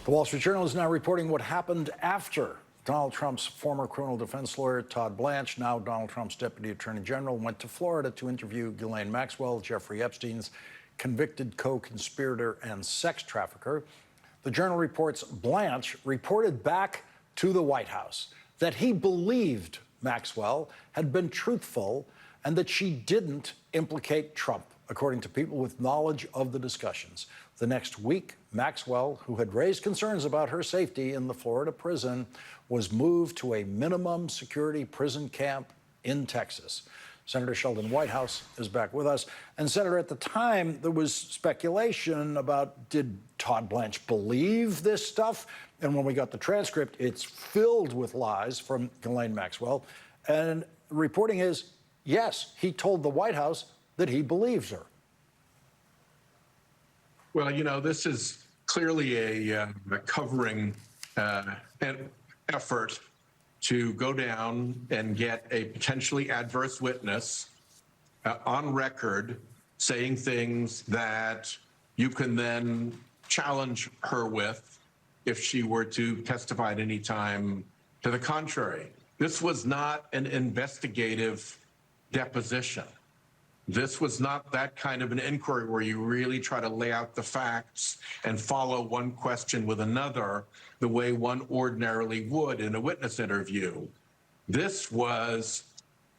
The Wall Street Journal is now reporting what happened after Donald Trump's former criminal defense lawyer, Todd Blanche, now Donald Trump's deputy attorney general, went to Florida to interview Ghislaine Maxwell, Jeffrey Epstein's convicted co-conspirator and sex trafficker. The Journal reports Blanche reported back to the White House that he believed Maxwell had been truthful and that she didn't implicate Trump, according to people with knowledge of the discussions. The next week, Maxwell, who had raised concerns about her safety in the Florida prison, was moved to a minimum security prison camp in Texas. Senator Sheldon Whitehouse is back with us. And Senator, at the time, there was speculation about, did Todd Blanche believe this stuff? And when we got the transcript, it's filled with lies from Ghislaine Maxwell. And reporting is, yes, he told the White House that he believes her. Well, you know, this is clearly a covering effort to go down and get a potentially adverse witness on record saying things that you can then challenge her with if she were to testify at any time to the contrary. This was not an investigative deposition. This was not that kind of an inquiry where you really try to lay out the facts and follow one question with another the way one ordinarily would in a witness interview. This was,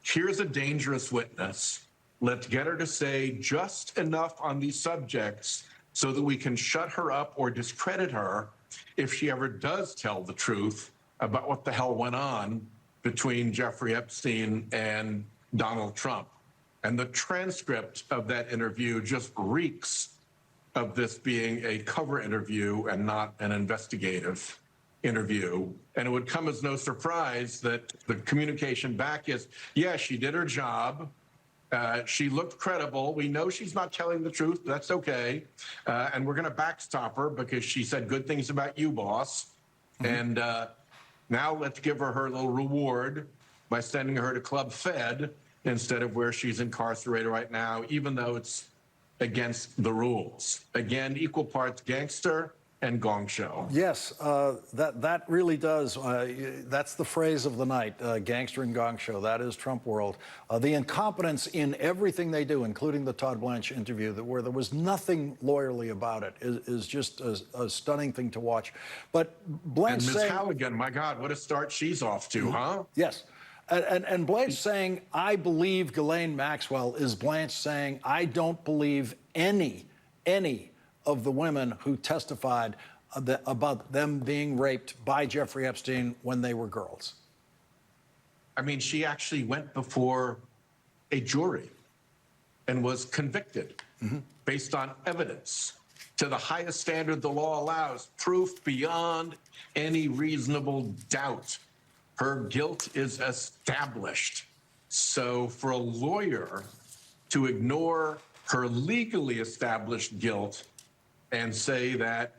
here's a dangerous witness. Let's get her to say just enough on these subjects so that we can shut her up or discredit her if she ever does tell the truth about what the hell went on between Jeffrey Epstein and Donald Trump. And the transcript of that interview just reeks of this being a cover interview and not an investigative interview. And it would come as no surprise that the communication back is, yeah, she did her job. She looked credible. We know she's not telling the truth. That's okay. And we're going to backstop her because she said good things about you, boss. Mm-hmm. And now let's give her little reward by sending her to Club Fed instead of where she's incarcerated right now, even though it's against the rules. Again, equal parts gangster and gong show. Yes, that really does. That's the phrase of the night, gangster and gong show. That is Trump world. The incompetence in everything they do, including the Todd Blanche interview, where there was nothing lawyerly about it, is just a stunning thing to watch. But Blanche and Ms. Halligan, my God, what a start she's off to, huh? Yes. And Blanche saying, I believe Ghislaine Maxwell, is Blanche saying, I don't believe any of the women who testified about them being raped by Jeffrey Epstein when they were girls. I mean, she actually went before a jury and was convicted based on evidence to the highest standard the law allows, proof beyond any reasonable doubt. Her guilt is established. So for a lawyer to ignore her legally established guilt and say that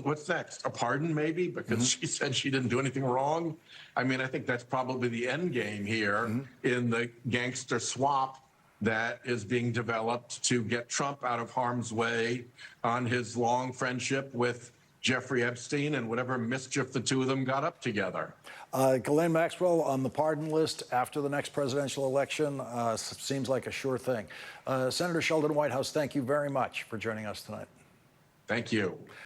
what's next? A pardon, maybe, because she said she didn't do anything wrong. I mean, I think that's probably the end game here in the gangster swap that is being developed to get Trump out of harm's way on his long friendship with Jeffrey Epstein and whatever mischief the two of them got up together. Ghislaine Maxwell on the pardon list after the next presidential election seems like a sure thing. Senator Sheldon Whitehouse, thank you very much for joining us tonight. Thank you.